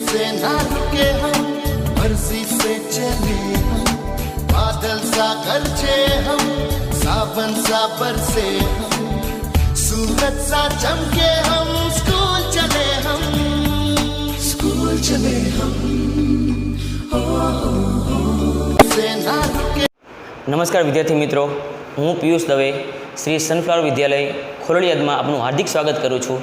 से ना रुके हम, मर्जी से चले हम, बादल सा गरजे हम, सावन सा बरसे हम, सूरज सा चमके हम, स्कूल चले हम, स्कूल चले हम, से ना रुके। નમસ્કાર વિદ્યાર્થી મિત્રો, હું પિયુષ દવે શ્રી સનફ્લાવર વિદ્યાલય ખોરડીયાદમાં આપનું હાર્દિક સ્વાગત કરું છું.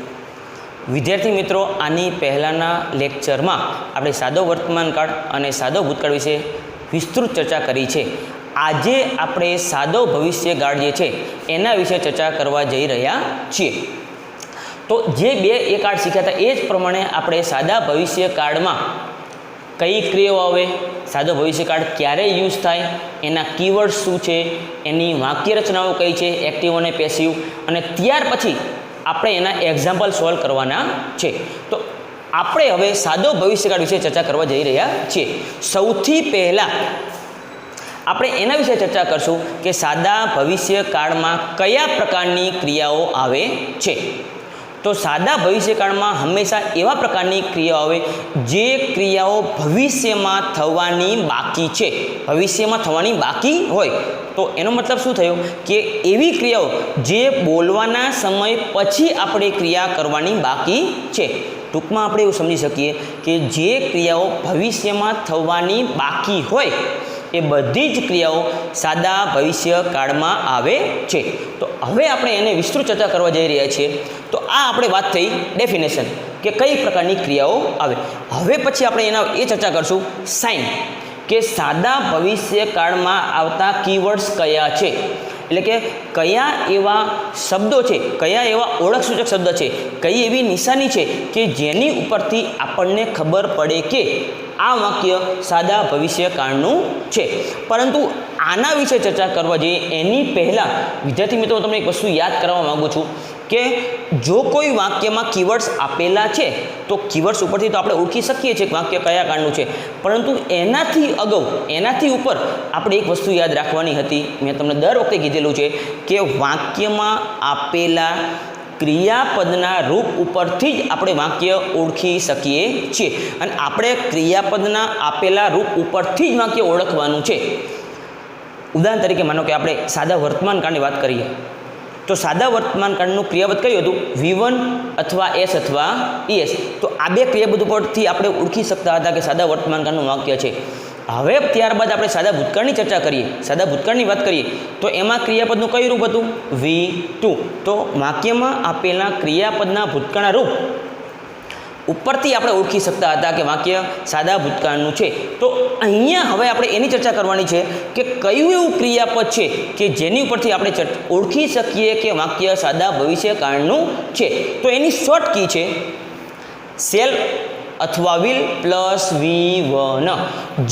વિદ્યાર્થી મિત્રો, આની પહેલાંના લેક્ચરમાં આપણે સાદો વર્તમાનકાળ અને સાદો ભૂતકાળ વિશે વિસ્તૃત ચર્ચા કરી છે. આજે આપણે સાદો ભવિષ્યકાળ જે છે એના વિશે ચર્ચા કરવા જઈ રહ્યા છીએ. તો જે બે એ કાળ શીખ્યા હતા એ જ પ્રમાણે આપણે સાદા ભવિષ્યકાળમાં કઈ ક્રિયાઓ આવે, સાદો ભવિષ્યકાળ ક્યારે યુઝ થાય, એના કીવર્ડ શું છે, એની વાક્ય રચનાઓ કઈ છે, એક્ટિવ અને પેસિવ, અને ત્યાર પછી આપણે એના એક્ઝામ્પલ સોલ્વ કરવાના છે. તો આપણે હવે સાદો ભવિષ્યકાળ વિશે ચર્ચા કરવા જઈ રહ્યા છીએ. સૌથી પહેલાં આપણે એના વિશે ચર્ચા કરશું કે સાદા ભવિષ્યકાળમાં કયા પ્રકારની ક્રિયાઓ આવે છે. તો સાદા ભવિષ્યકાળમાં હંમેશા એવા પ્રકારની ક્રિયાઓ આવે જે ક્રિયાઓ ભવિષ્યમાં થવાની બાકી છે, ભવિષ્યમાં થવાની બાકી હોય. તો એનો મતલબ શું થયો કે એવી ક્રિયાઓ જે બોલવાના સમય પછી આપણે ક્રિયા કરવાની બાકી છે. ટૂંકમાં આપણે એવું સમજી શકીએ કે જે ક્રિયાઓ ભવિષ્યમાં થવાની બાકી હોય એ બધી જ ક્રિયાઓ સાદા ભવિષ્યકાળમાં આવે છે. તો હવે આપણે એને વિસ્તૃત ચર્ચા કરવા જઈ રહ્યા છીએ. તો આ આપણે વાત થઈ ડેફિનેશન કે કઈ પ્રકારની ક્રિયાઓ આવે. હવે પછી આપણે એના એ ચર્ચા કરશું સાઇન, કે સાદા ભવિષ્યકાળમાં આવતા કીવર્ડ્સ કયા છે, એટલે કે કયા એવા શબ્દો છે, કયા એવા ઓળખસૂચક શબ્દ છે, કઈ એવી નિશાની છે કે જેની ઉપરથી આપણને ખબર પડે કે આ વાક્ય સાદા ભવિષ્યકાળનું છે. પરંતુ આના વિશે ચર્ચા કરવા જઈએ એની પહેલાં વિદ્યાર્થી મિત્રો, હું તમને એક વસ્તુ યાદ કરાવવા માગું છું કે જો કોઈ વાક્યમાં કીવર્ડ્સ આપેલા છે તો કીવર્ડ્સ ઉપરથી તો આપણે ઓળખી શકીએ છીએ કે વાક્ય કયા કાળનું છે. પરંતુ એનાથી અગાઉ, એનાથી ઉપર આપણે એક વસ્તુ યાદ રાખવાની હતી. મેં તમને દર વખતે કીધેલું છે કે વાક્યમાં આપેલા ક્રિયાપદના રૂપ ઉપરથી જ આપણે વાક્ય ઓળખી શકીએ છીએ. અને આપણે ક્રિયાપદના આપેલા રૂપ ઉપરથી જ વાક્ય ઓળખવાનું છે. ઉદાહરણ તરીકે માનો કે આપણે સાદા વર્તમાનકાળની વાત કરીએ તો સાદા વર્તમાનકાળનું ક્રિયાપદ કયું હતું? V1 અથવા S અથવા ES. તો આ બે ક્રિયાપદ ઉપરથી આપણે ઓળખી શકતા હતા કે સાદા વર્તમાનકાળનું વાક્ય છે. હવે ત્યારબાદ આપણે સાદા ભૂતકાળની ચર્ચા કરીએ, સાદા ભૂતકાળની વાત કરીએ તો એમાં ક્રિયાપદનું કયું રૂપ હતું? V2. તો વાક્યમાં આપેલા ક્રિયાપદના ભૂતકાળના રૂપ ઉપરથી આપણે ઓળખી શકતા હતા કે વાક્ય સાદા ભૂતકાળનું છે. તો અહીંયા હવે આપણે એની ચર્ચા કરવાની છે કે કયું એવું ક્રિયાપદ છે કે જેની ઉપરથી આપણે ઓળખી શકીએ કે વાક્ય સાદા ભવિષ્યકાળનું છે. તો એની શોર્ટ કી છે શેલ અથવા વિલ પ્લસ V1.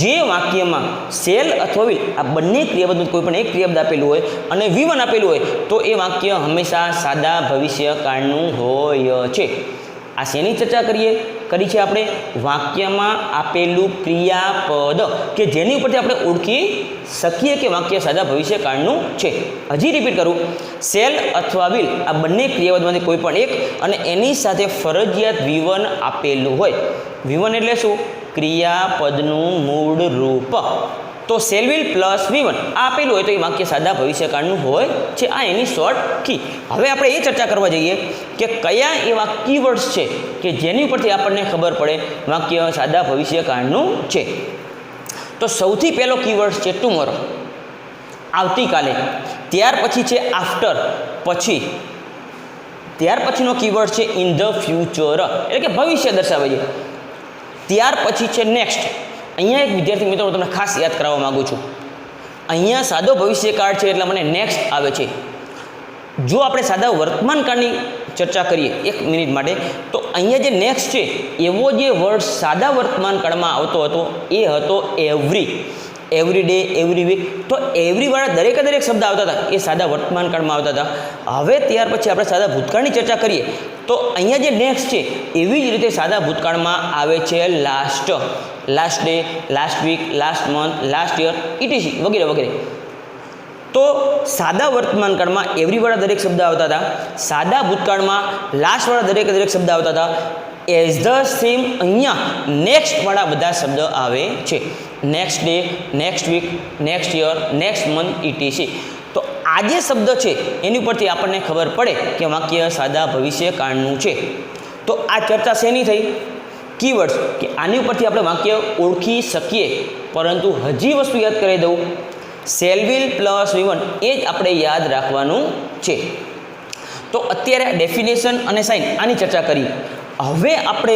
જે વાક્યમાં શેલ અથવા વિલ આ બંને ક્રિયાપદનું કોઈ પણ એક ક્રિયાપદ આપેલું હોય અને V1 આપેલું હોય તો એ વાક્ય હંમેશા સાદા ભવિષ્યકાળનું હોય છે. આ શેની ચર્ચા કરી છે આપણે? વાક્યમાં આપેલું ક્રિયાપદ કે જેની ઉપરથી આપણે ઓળખી શકીએ કે વાક્ય સાદા ભવિષ્યકાળનું છે. હજી રિપીટ કરું, શેલ અથવા વિલ આ બંને ક્રિયાપદમાંથી કોઈ પણ એક અને એની સાથે ફરજિયાત V1 આપેલું હોય. V1 એટલે શું? ક્રિયાપદનું મૂળ રૂપ. તો શેલ વિલ પ્લસ V1 આ આપેલું હોય તો એ વાક્ય સાદા ભવિષ્યકાળનું હોય છે. આ એની શોર્ટ કી. હવે આપણે એ ચર્ચા કરવા જઈએ કે કયા એવા કીવર્ડ્સ છે કે જેની ઉપરથી આપણને ખબર પડે વાક્ય સાદા ભવિષ્યકાળનું છે. તો સૌથી પહેલો કીવર્ડ છે ટુમોરો, આવતીકાલે. ત્યાર પછી છે આફ્ટર, પછી. ત્યાર પછીનો કીવર્ડ છે ઇન ધ ફ્યુચર, એટલે કે ભવિષ્ય દર્શાવે છે. ત્યાર પછી છે નેક્સ્ટ. અહીંયા એક વિદ્યાર્થી મિત્રો હું તમને ખાસ યાદ કરાવવા માગું છું. અહીંયા સાદો ભવિષ્યકાળ છે એટલે મને નેક્સ્ટ આવે છે. જો આપણે સાદા વર્તમાનકાળની ચર્ચા કરીએ એક મિનિટ માટે તો અહીંયા જે નેક્સ્ટ છે એવો જે વર્ડ સાદા વર્તમાનકાળમાં આવતો હતો એ હતો every. Every day, every week. તો એવરીવાળા દરેક શબ્દ આવતા હતા એ સાદા વર્તમાનકાળમાં આવતા હતા. હવે ત્યાર પછી આપણે સાદા ભૂતકાળની ચર્ચા કરીએ તો અહીંયા જે નેક્સ્ટ છે એવી જ રીતે સાદા ભૂતકાળમાં આવે છે last, last day, last week, last month, last year, etc વગેરે વગેરે. તો સાદા વર્તમાનકાળમાં એવરીવાળા દરેક શબ્દ આવતા હતા, સાદા ભૂતકાળમાં લાસ્ટવાળા દરેક શબ્દ આવતા હતા, એઝ ધ સેમ અહીંયા નેક્સ્ટવાળા બધા શબ્દ આવે છે. Next day, next week, next year, next month etc. તો આ જે શબ્દ છે એની ઉપરથી આપણને ખબર પડે કે વાક્ય સાદા ભવિષ્યકાળનું છે. તો આ ચર્ચા શેની થઈ? કીવર્ડ્સ, કે આની ઉપરથી આપણે વાક્ય ઓળખી શકીએ. પરંતુ હજી વસ્તુ યાદ કરી દઉં, શેલ વિલ પ્લસ V1 એ જ આપણે યાદ રાખવાનું છે. તો અત્યારે ડેફિનેશન અને સાઇન આની ચર્ચા કરી. હવે આપણે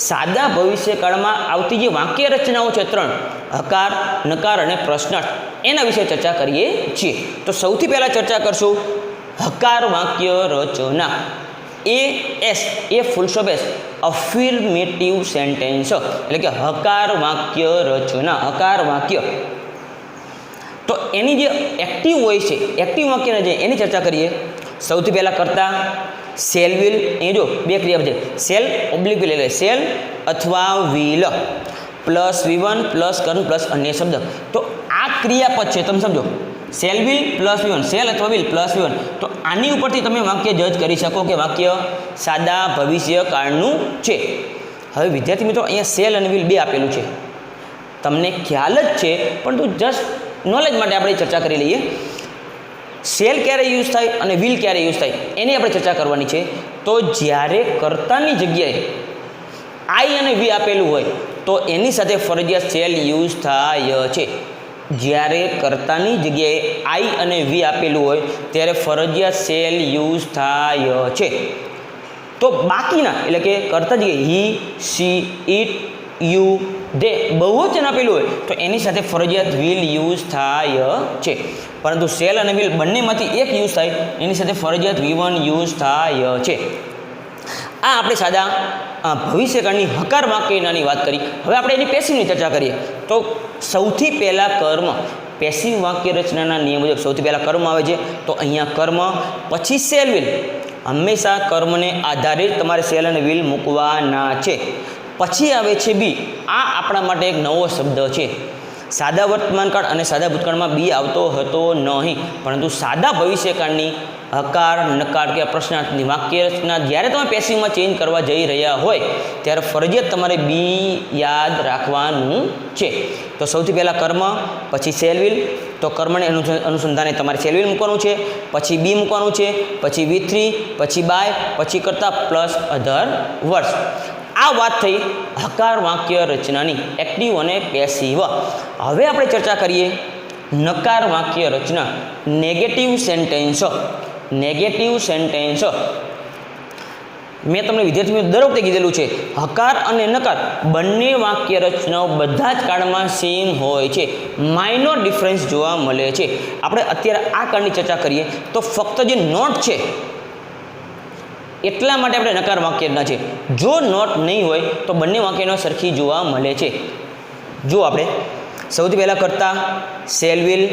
સાદા ભવિષ્યકાળમાં આવતી જે વાક્ય રચનાઓ છે 3, હકાર, નકાર અને પ્રશ્નાર્થ, એના વિશે ચર્ચા કરીએ છીએ. તો સૌથી પહેલાં ચર્ચા કરશું હકાર વાક્ય રચના. AS એ ફૂલ સ્ટોપ S, અફિર્મેટિવ સેન્ટેન્સ, એટલે કે હકાર વાક્ય રચના, હકાર વાક્ય. તો એની જે એક્ટિવ વોઇસ છે, એક્ટિવ વાક્યને જે એની ચર્ચા કરીએ. સૌથી પહેલાં કરતા સેલ વિલ, એ જો બે ક્રિયા છે, સેલ ઓબ્લિક વિલ, એટલે સેલ અથવા વિલ પ્લસ V1 પ્લસ કર્મ પ્લસ અન્ય શબ્દ. તો આ ક્રિયાપદ છે, તમે સમજો, cell will plus V1, cell અથવા વિલ પ્લસ V1. તો આની ઉપરથી તમે વાક્ય જજ કરી શકો કે વાક્ય સાદા ભવિષ્યકાળનું છે. હવે વિદ્યાર્થી મિત્રો, અહીંયા સેલ અને વિલ બે આપેલું છે, તમને ખ્યાલ જ છે, પરંતુ જસ્ટ નોલેજ માટે આપણે ચર્ચા કરી લઈએ. સેલ ક્યારે યુઝ થાય અને વિલ ક્યારે યુઝ થાય એની આપણે ચર્ચા કરવાની છે. તો જ્યારે કર્તાની જગ્યાએ આઈ અને વી આપેલું હોય તો એની સાથે ફરજિયાત સેલ યુઝ થાય છે. જ્યારે કર્તાની જગ્યાએ આઈ અને વી આપેલું હોય ત્યારે ફરજિયાત સેલ યુઝ થાય છે. તો બાકીના, એટલે કે કર્તા જગ્યાએ હી, સી, ઇટ, યુ, દે બહુવચન આપેલું હોય તો એની સાથે ફરજિયાત વિલ યુઝ થાય છે. પરંતુ સેલ અને વિલ બંનેમાંથી એક યુઝ થાય એની સાથે ફરજિયાત V1 યુઝ થાય છે. આ આપણે સાદા ભવિષ્યકાળની હકાર વાક્યની વાત કરી. હવે આપણે એની પેસિવની ચર્ચા કરીએ. તો સૌથી પહેલાં કર્મ, પેસિવ વાક્ય રચનાના નિયમ મુજબ સૌથી પહેલાં કર્મ આવે છે. તો અહીંયા કર્મ, પછી સેલ વિલ. હંમેશા કર્મને આધારિત તમારે સેલ અને વિલ મૂકવાના છે. પછી આવે છે બી. આ આપણા માટે એક નવો શબ્દ છે. સાદા વર્તમાનકાળ અને સાદા ભૂતકાળમાં બી આવતો હતો નહીં, પરંતુ સાદા ભવિષ્યકાળની હકાર, નકાર કે પ્રશ્નાર્થની વાક્ય રચના જ્યારે તમે પેસિવમાં ચેન્જ કરવા જઈ રહ્યા હોય ત્યારે ફરજિયાત તમારે બી યાદ રાખવાનું છે. તો સૌથી પહેલાં કર્મ, પછી સેલ વિલ. તો કર્મને અનુસંધાને તમારે સેલ વિલ મૂકવાનું છે, પછી બી મૂકવાનું છે, પછી V3, પછી બાય, પછી કરતા પ્લસ અધર વર્ડ્સ. આ વાત થઈ હકાર વાક્ય રચનાની, એક્ટિવ અને પેસિવ. હવે આપણે ચર્ચા કરીએ નકાર વાક્ય રચના, નેગેટિવ સેન્ટેન્સ. નેગેટિવ સેન્ટેન્સ મેં તમને વિદ્યાર્થીઓ દર વખતે કીધેલું છે, હકાર અને નકાર બંને વાક્ય રચનાઓ બધા જ કાળમાં સેમ હોય છે, માઇનોર ડિફરન્સ જોવા મળે છે. આપણે અત્યારે આ કાળની ચર્ચા કરીએ તો ફક્ત જે નોટ છે એટલા માટે આપણે નકાર વાક્યના છે. જો નોટ નહીં હોય તો બંને વાક્યનો સરખી જોવા મળે છે. જો આપણે સૌથી પહેલાં કરતા સેલ વિલ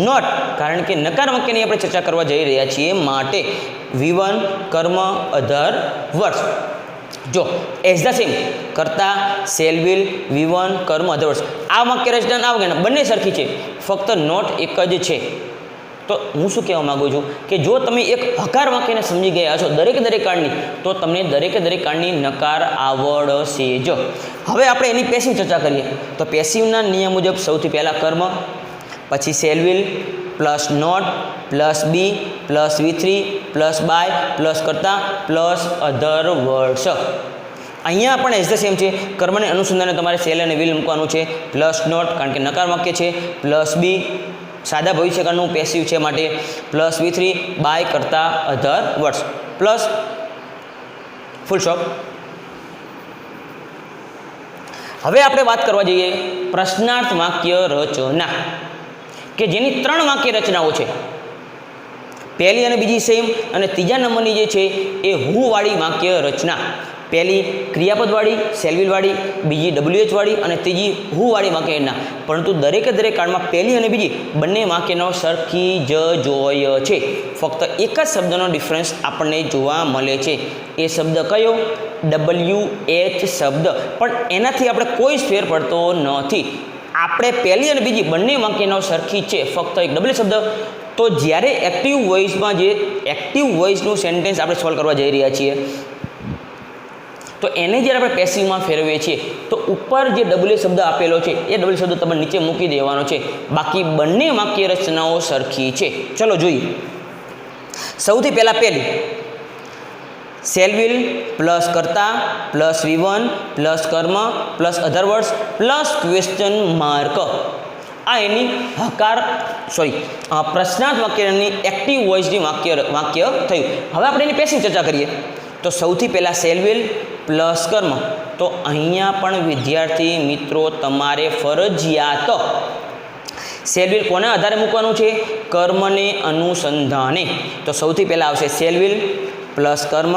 નોટ, કારણ કે નકાર વાક્યની આપણે ચર્ચા કરવા જઈ રહ્યા છીએ માટે V1 કર્મ અધર વર્ડ્સ. જો એઝ ધ સેમ કરતા સેલ વિલ V1 કર્મ અધર વર્ડ્સ. આ વાક્ય રચના ના વાક્યના બંને સરખી છે, ફક્ત નોટ એક જ છે. તો હું શું કહેવા માગું છું કે જો તમે એક હકાર વાક્યને સમજી ગયા છો દરેક કાળની, તો તમને દરેક કાળની નકાર આવડશે જ. હવે આપણે એની પેસિવ ચર્ચા કરીએ. તો પેસિવના નિયમ મુજબ સૌથી પહેલાં કર્મ, પછી shall will plus not plus be plus V3 plus by plus કરતા પ્લસ અધર વર્ડ્સ. અહીંયા પણ એઝ ધ સેમ છે. કર્મને અનુસંધાને તમારે સેલ અને વિલ મૂકવાનું છે, પ્લસ નોટ કારણ કે નકાર વાક્ય છે, પ્લસ બી સાદા ભવિષ્યકાળનું પેસિવ છે માટે, પ્લસ V3 બાય કરતા અધર વર્ડ્સ, પ્લસ ફૂલ સ્ટોપ. હવે આપણે વાત કરવા જઈએ પ્રશ્નાર્થ વાક્ય રચના, કે જેની 3 વાક્ય રચનાઓ છે. પહેલી અને બીજી સેમ, અને ત્રીજા નંબરની જે છે એ હુ વાળી વાક્ય રચના. પહેલી ક્રિયાપદવાળી, સેલવિલવાળી, બીજી WH વાળી અને ત્રીજી હુ વાળી વાક્ય રચના. પરંતુ દરેક કાળમાં પહેલી અને બીજી બંને વાક્યનો સરખી જ હોય છે. ફક્ત એક જ શબ્દનો ડિફરન્સ આપણને જોવા મળે છે. એ શબ્દ કયો? WH શબ્દ. પણ એનાથી આપણે કોઈ જ ફેર પડતો નથી. આપણે પહેલી અને બીજી બંને વાક્યનો સરખી છે, ફક્ત એક W શબ્દ. તો જ્યારે એક્ટિવ વોઇસમાં જે એક્ટિવ વોઇસનું સેન્ટેન્સ આપણે સોલ્વ કરવા જઈ રહ્યા છીએ, તો એને જ્યારે આપણે પેસિવમાં ફેરવીએ છીએ તો ઉપર જે ડબલ્યુ શબ્દ આપેલો છે એ ડબલ્યુ શબ્દ તમારે નીચે મૂકી દેવાનો છે. બાકી બંને વાક્ય રચનાઓ સરખી છે. ચલો જોઈએ. સૌથી પહેલાં પહેલી, શેલ વિલ પ્લસ કર્તા પ્લસ V1 પ્લસ કર્મ plus other words plus question mark. આ એની પ્રશ્નાર્થ વાક્યની એક્ટિવ વોઇસની વાક્ય થયું. હવે આપણે એની પેસિવ ચર્ચા કરીએ. તો સૌથી પહેલાં શેલ વિલ પ્લસ કર્મ. તો અહીંયા પણ વિદ્યાર્થી મિત્રો તમારે ફરજિયાત શેલ વિલ કોના આધારે મૂકવાનું છે? કર્મને અનુસંધાને. તો સૌથી પહેલાં આવશે શેલ વિલ પ્લસ કર્મ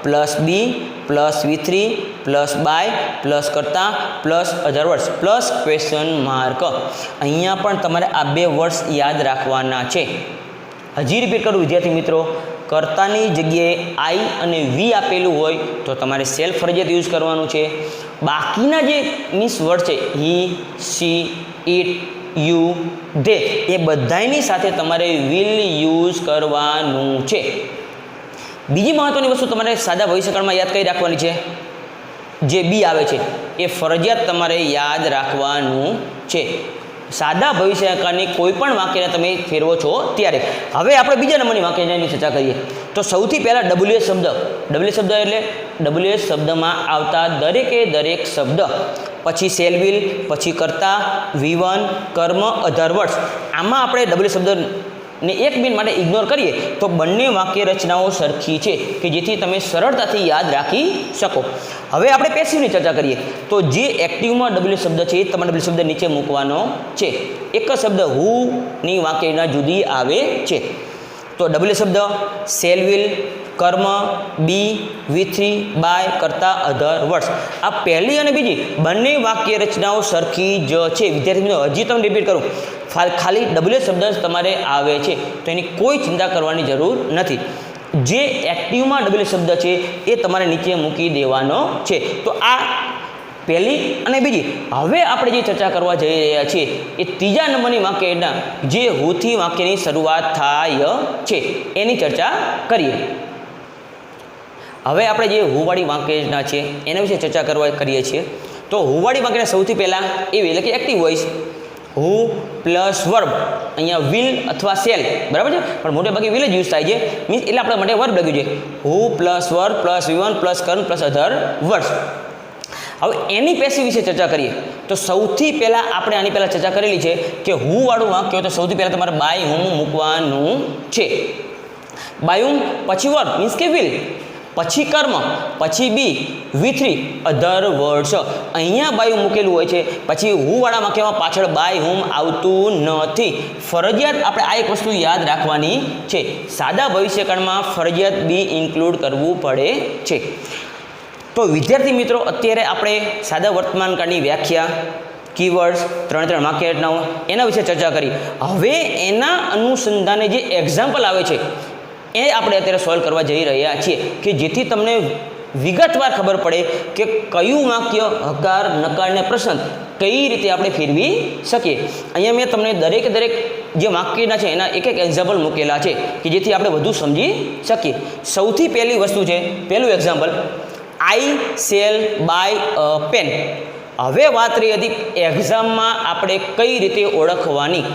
plus be plus V3 plus by plus કર્તા plus other words plus question mark. અહીંયા પણ તમારે આ બે વર્ડ્સ યાદ રાખવાના છે. હજી રિપીટ કરું વિદ્યાર્થી મિત્રો, કર્તાની જગ્યાએ આઈ અને વી આપેલું હોય તો તમારે શેલ ફરજિયાત યુઝ કરવાનું છે. બાકીના જે વર્ડ છે હી, શી, ઇટ, યુ, ધે એ બધાની સાથે તમારે વિલ યુઝ કરવાનું છે. બીજી મહત્ત્વની વસ્તુ તમારે સાદા ભવિષ્યકાળમાં યાદ કરી રાખવાની છે. જે બી આવે છે એ ફરજિયાત તમારે યાદ રાખવાનું છે. સાદા ભવિષ્યકાળની કોઈ પણ વાક્યને તમે ફેરવો છો ત્યારે. હવે આપણે બીજા નંબરની વાક્યની ચર્ચા કરીએ. તો સૌથી પહેલાં WS શબ્દ. WS શબ્દ એટલે WS શબ્દમાં આવતા દરેકે દરેક શબ્દ, પછી શેલ વિલ, પછી કર્તા, V1, કર્મ, અધર વર્ડ્સ. આમાં આપણે WS શબ્દને એક મિનિટ માટે ઇગ્નોર કરીએ તો બંને વાક્ય રચનાઓ સરખી છે કે જેથી તમે સરળતાથી યાદ રાખી શકો. હવે આપણે પેસિવની ચર્ચા કરીએ. તો જે એક્ટિવમાં WS શબ્દ છે એ તમારે WS શબ્દ નીચે મૂકવાનો છે. એક જ શબ્દ હુની વાક્યના જુદી આવે છે. તો WS શબ્દ શેલ વિલ, કર્મ, બી, V3, બાય, કરતા, અધર વર્ડ્સ. આ પહેલી અને બીજી બંને વાક્ય રચનાઓ સરખી જ છે. વિદ્યાર્થી મિત્રો હજી તમને રિપીટ કરું, ખાલી WS શબ્દ તમારે આવે છે તો એની કોઈ ચિંતા કરવાની જરૂર નથી. જે એક્ટિવમાં WS શબ્દ છે એ તમારે નીચે મૂકી દેવાનો છે. તો આ પહેલી અને બીજી. હવે આપણે જે ચર્ચા કરવા જઈ રહ્યા છીએ એ ત્રીજા નંબરની વાક્યના જે હુથી વાક્યની શરૂઆત થાય છે એની ચર્ચા કરીએ. હવે આપણે જે હુવાળી વાક્યના છે એના વિશે ચર્ચા કરીએ છીએ. તો હુવાળી વાક્યના સૌથી પહેલાં એવી એટલે કે એક્ટિવ વોઇસ હુ પ્લસ વર્બ. અહીંયા વિલ અથવા શેલ, બરાબર છે, પણ મોટે ભાગે વિલ જ યુઝ થાય છે. મીન્સ એટલે આપણા માટે વર્બ લખ્યું છે. Who plus verb plus V1 plus કર્મ પ્લસ અધર વર્ડ્સ. હવે એની પેસિવ વિશે ચર્ચા કરીએ તો સૌથી પહેલાં આપણે આની પહેલાં ચર્ચા કરેલી છે કે હું વાળું વાક્ય તો સૌથી પહેલાં તમારે બાય હુમ મૂકવાનું છે. બાય હુમ પછી વર્બ મીન્સ કે વિલ, પછી કર્મ, પછી બી, V3, અધર વર્ડ્સ. અહીંયા બાય હુમ મૂકેલું હોય છે. પછી હું વાળા વાક્યમાં પાછળ બાય હુમ આવતું નથી. ફરજિયાત આપણે આ એક વસ્તુ યાદ રાખવાની છે. સાદા ભવિષ્યકાળમાં ફરજિયાત બી ઇન્ક્લુડ કરવું પડે છે. તો વિદ્યાર્થી મિત્રો અત્યારે આપણે સાદા વર્તમાનકાળની વ્યાખ્યા, કીવર્ડ્સ, ત્રણ વાક્ય રચનાઓ એના વિશે ચર્ચા કરી. હવે એના અનુસંધાને જે એક્ઝામ્પલ આવે છે એ આપણે અત્યારે સોલ્વ કરવા જઈ રહ્યા છીએ કે જેથી તમને વિગતવાર ખબર પડે કે કયું વાક્ય હકાર, નકાર ને પ્રશ્ન કઈ રીતે આપણે ફેરવી શકીએ. અહીંયા મેં તમને દરેક જે વાક્યના છે એના એક એક્ઝામ્પલ મૂકેલા છે કે જેથી આપણે વધુ સમજી શકીએ. સૌથી પહેલી વસ્તુ છે, પહેલું example, I shall buy a pen. હવે વાત રહી હતી એક્ઝામમાં આપણે કઈ રીતે ઓળખવાની.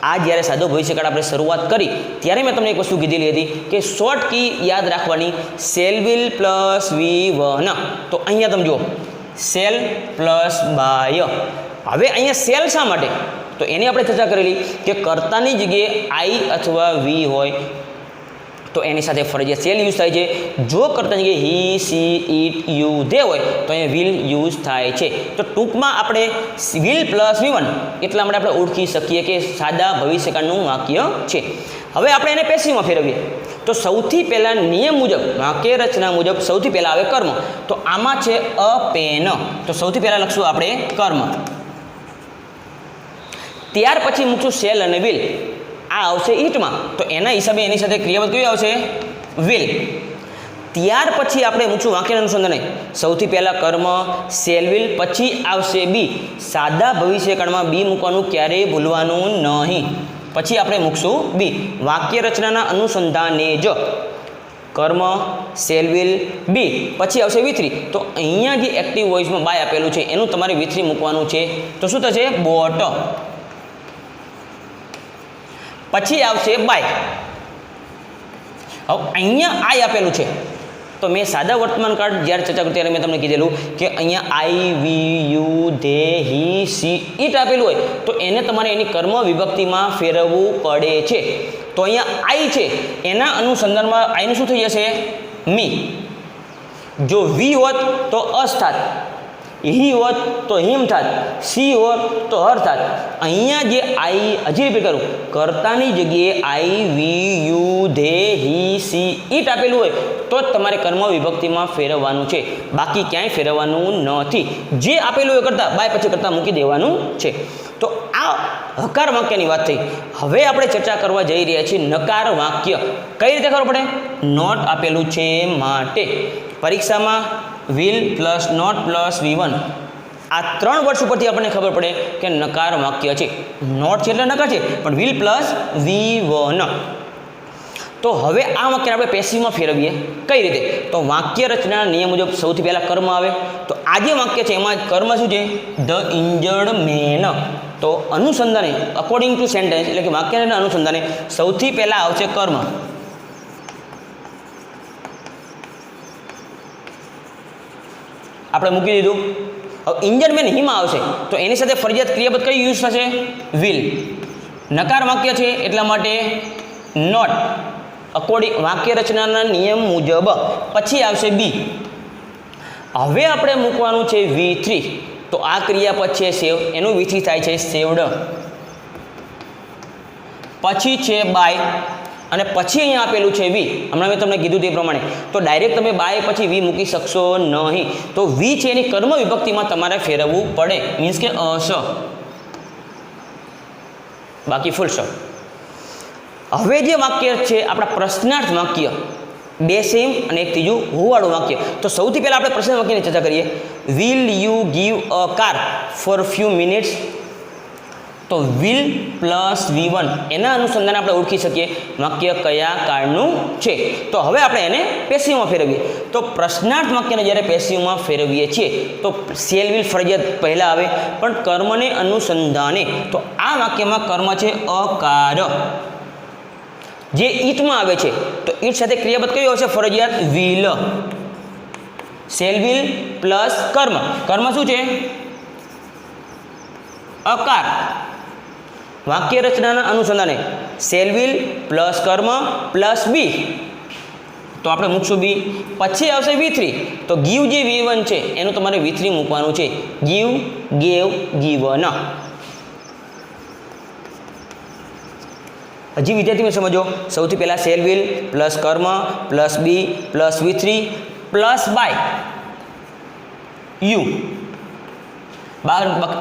આ જ્યારે સાદો ભવિષ્યકાળ આપણે શરૂઆત કરી ત્યારે મેં તમને એક વસ્તુ કીધેલી હતી કે શોર્ટ કી યાદ રાખવાની, શેલ વિલ પ્લસ V1. તો અહીંયા તમે જુઓ શેલ પ્લસ બાય. હવે અહીંયા શેલ શા માટે? તો એની આપણે ચર્ચા કરેલી કે કર્તાની જગ્યાએ આઈ અથવા વી હોય તો એની સાથે ફરજિયાત શેલ યુઝ થાય છે. જો કર્તાની જગ્યાએ હી, સી, ઇટ, યુ, ધે હોય તો અહીંયા વિલ યુઝ થાય છે. તો ટૂંકમાં આપણે વિલ પ્લસ V1 એટલા માટે આપણે ઓળખી શકીએ કે સાદા ભવિષ્યકાળનું વાક્ય છે. હવે આપણે એને પેસિવમાં ફેરવીએ તો સૌથી પહેલાં નિયમ મુજબ, વાક્ય રચના મુજબ સૌથી પહેલાં આવે કર્મ. તો આમાં છે અ પેન. તો સૌથી પહેલાં લખશું આપણે કર્મ. ત્યાર પછી મૂકશું શેલ અને વિલ. આ આવશે ઈટમાં તો એના હિસાબે એની સાથે ક્રિયાપદ કયું આવશે? વિલ. ત્યાર પછી આપણે મૂકશું વાક્યના અનુસંધાને. સૌથી પહેલાં કર્મ, શેલ વિલ, પછી આવશે બી. સાદા ભવિષ્યકાળમાં બી મૂકવાનું ક્યારેય ભૂલવાનું નહીં. પછી આપણે મૂકશું બી. વાક્ય રચનાના અનુસંધાને જ કર્મ, શેલ વિલ, બી, પછી આવશે V3. તો અહીંયા જે એક્ટિવ વોઇસમાં બાય આપેલું છે એનું તમારે V3 મૂકવાનું છે. તો શું થશે? બોટ. પછી આવશે બાય. હવે અહીંયા આઈ આપેલું છે, તો મેં સાદા વર્તમાન કાળ જ્યારે ચર્ચા કરી ત્યારે મેં તમને કીધેલું કે અહીંયા I, we, you, they, he, she, it આપેલું હોય તો એને તમારે એની કર્મ વિભક્તિમાં ફેરવવું પડે છે. તો અહીંયા આઈ છે એના અનુસંધાનમાં આઈનું શું થઈ જશે? મી. જો વી હોત તો અસ થાત, હી હોત તો હિમ થાત, સી હોત તો હર થાત. અહીંયા જે આઈ, હજી રિપીટ કરું, કર્તાની જગ્યાએ I, we, you, they, he, she, it આપેલું હોય તો જ તમારે કર્મ વિભક્તિમાં ફેરવવાનું છે, બાકી ક્યાંય ફેરવવાનું નથી. જે આપેલું હોય કરતા બાય પછી કરતા મૂકી દેવાનું છે. તો આ હકાર વાક્યની વાત થઈ. હવે આપણે ચર્ચા કરવા જઈ રહ્યા છીએ નકાર વાક્ય. કઈ રીતે ખબર પડે? નોટ આપેલું છે માટે. પરીક્ષામાં will plus not plus V1 આ 3 વર્ષ ઉપરથી આપણને ખબર પડે કે નકાર વાક્ય છે. નોટ છે એટલે નકાર છે, પણ વિલ પ્લસ V1. તો હવે આ વાક્યને આપણે પેસિવમાં ફેરવીએ. કઈ રીતે? તો વાક્ય રચનાના નિયમ મુજબ સૌથી પહેલાં કર્મ આવે. તો આ જે વાક્ય છે એમાં કર્મ શું છે? The injured man. તો અનુસંધાને અકોર્ડિંગ ટુ સેન્ટેન્સ એટલે કે વાક્યના અનુસંધાને સૌથી પહેલાં આવશે કર્મ. આપણે મૂકી દીધું. હવે ઇન્જર્ડ મેન હીમાં આવશે તો એની સાથે ફરજિયાત ક્રિયાપદ કઈ યુઝ થશે? વિલ. નકાર વાક્ય છે એટલા માટે નોટ અકોર્ડિંગ વાક્ય રચનાના નિયમ મુજબ. પછી આવશે બી. હવે આપણે મૂકવાનું છે V3. તો આ ક્રિયાપદ છે સેવ, એનું V3 થાય છે સેવડ. પછી છે બાય અને પછી અહીંયા આપેલું છે વી. હમણાં મેં તમને કીધું તે પ્રમાણે તો ડાયરેક્ટ તમે બાય પછી વી મૂકી શકશો નહીં. તો વી છે એની કર્મ વિભક્તિમાં તમારે ફેરવવું પડે, મીન્સ કે અસ, બાકી ફૂલ સ્ટોપ. હવે જે વાક્ય છે આપણા પ્રશ્નાર્થ વાક્ય, બે સેમ અને એક ત્રીજું હુવાળું વાક્ય. તો સૌથી પહેલાં આપણે પ્રશ્ન વાક્યની ચર્ચા કરીએ. Will you give a car for few minutes. તો વિલ પ્લસ V1 એના અનુસંધાને આપણે ઓળખી શકીએ વાક્ય કયા કાળનું છે. તો હવે આપણે એને પેસિવમાં ફેરવીએ. તો પ્રશ્નાર્થ વાક્યને જ્યારે પેસિવમાં ફેરવીએ છીએ તો શેલ વિલ ફરજિયાત પહેલાં આવે, પણ કર્મને અનુસંધાને. તો આ વાક્યમાં કર્મ છે અકાર, જે ઈટમાં આવે છે. તો ઈટ સાથે ક્રિયાપદ કયું આવશે? ફરજિયાત વિલ. શેલ વિલ પ્લસ કર્મ. કર્મ શું છે? અકાર. વાક્ય રચનાના અનુસંધાને શેલ વિલ પ્લસ કર્મ પ્લસ બી. તો આપણે મૂકશું બી. પછી આવશે V3. તો ગીવ જે V1 છે એનું તમારે V3 મૂકવાનું છે. Give, gave, given. હજી વિદ્યાર્થીઓ સમજો. સૌથી પહેલાં શેલ વિલ પ્લસ કર્મ plus be plus V3 plus by you.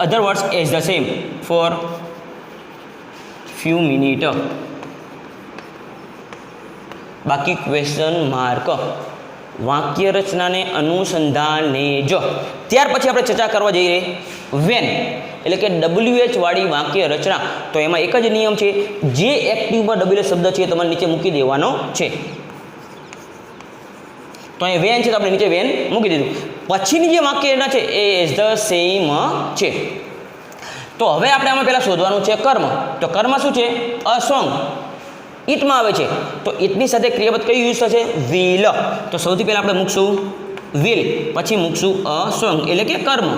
other words is the same for few minutes. બાકી ક્વેશ્ચન માર્ક. વાક્ય રચનાને અનુસંધાને જ. ત્યાર પછી આપણે ચર્ચા કરવા જઈ રહી વેન એટલે કે WH વાળી વાક્ય રચના. તો એમાં એક જ નિયમ છે, જે એક્ટિવમાં WH શબ્દ છે તમારે નીચે મૂકી દેવાનો છે. તો અહીંયા વેન છે તો આપણે નીચે વેન મૂકી દીધું. પછીની જે વાક્ય રચના છે એ ઇઝ ધ સેમ છે. તો હવે આપણે આમાં પહેલાં શોધવાનું છે કર્મ. તો કર્મ શું છે? A song. ઈટમાં આવે છે તો ઈટની સાથે ક્રિયાપદ કઈ યુઝ થશે? વિલ. તો સૌથી પહેલાં આપણે મૂકશું વિલ, પછી મૂકશું અ સોંગ એટલે કે કર્મ.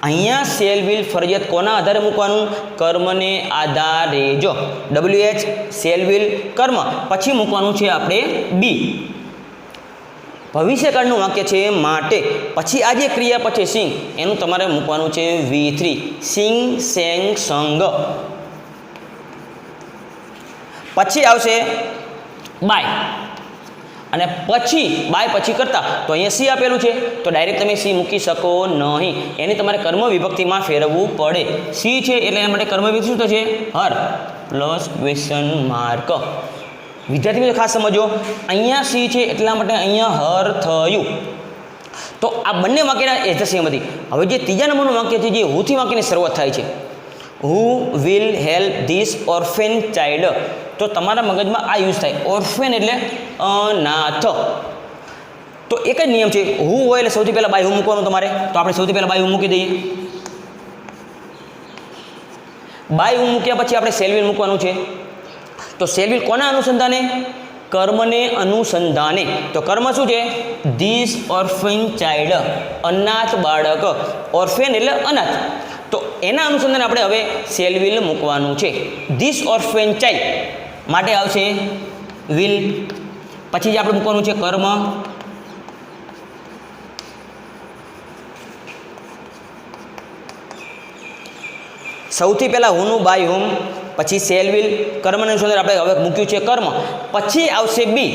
અહીંયા શેલ વિલ ફરજિયાત કોના આધારે મૂકવાનું? કર્મને આધારે. જો WH શેલ વિલ કર્મ, પછી મૂકવાનું છે આપણે બી. ભવિષ્યકાળનું વાક્ય છે માટે. પછી આ જે ક્રિયાપદ છે સિંગ એનું તમારે મૂકવાનું છે V3. સિંગ, સેંગ, સંગ. પછી આવશે બાય અને પછી બાય પછી કરતા. તો અહીંયા સી આપેલું છે તો ડાયરેક્ટ તમે સી મૂકી શકો નહીં, એને તમારે કર્મ વિભક્તિમાં ફેરવવું પડે. સી છે એટલે એના માટે કર્મ વિભક્તિ શું થશે? હર પ્લસ ક્વેશ્ચન માર્ક. વિદ્યાર્થી મિત્રો ખાસ સમજો, અહીંયા સી છે એટલા માટે અહીંયા હર થયું. તો આ બંને વાક્યના એઝ ધ સેમ હતી. હવે જે ત્રીજા નંબરનું વાક્ય છે જે હુથી વાક્યની શરૂઆત થાય છે. Who will help this orphan child. તો તમારા મગજમાં આ યુઝ થાય. ઓર્ફેન એટલે અનાથ. તો એક જ નિયમ છે, હું હોય એટલે સૌથી પહેલાં બાય હું મૂકવાનું તમારે. તો આપણે સૌથી પહેલાં બાય હું મૂકી દઈએ. બાય હું મૂક્યા પછી આપણે સેલવિલ મૂકવાનું છે. તો સેલવિલ કોના અનુસંધાને? કર્મને અનુસંધાને. તો કર્મ શું છે? ધીસ ઓર્ફન ચાઇલ્ડ, અનાથ બાળક. ઓર્ફેન એટલે અનાથ. તો એના અનુસંધાને આપણે હવે સેલવિલ મૂકવાનું છે. ધીસ ઓર્ફેન ચાઇલ્ડ માટે આવશે વિલ. પછી જે આપણે મૂકવાનું છે કર્મ. સૌથી પહેલાં હુંનું બાય હુમ, પછી સેલવિલ, કર્મનું અનુસંધાન આપણે હવે મૂક્યું છે કર્મ. પછી આવશે બી,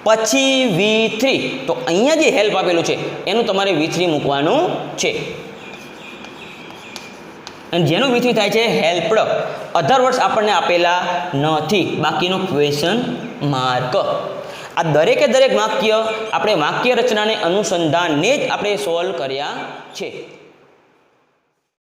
પછી V3. તો અહીંયા જે હેલ્પ આપેલું છે એનું તમારે V3 મૂકવાનું છે. અને જેનું V3 થાય છે હેલ્પડ. અધર વર્ડ્સ આપણને આપેલા નથી, બાકીનો ક્વેશ્ચન માર્ક. આ દરેકે દરેક વાક્ય આપણે વાક્ય રચનાને અનુસંધાનને જ આપણે સોલ્વ કર્યા છે.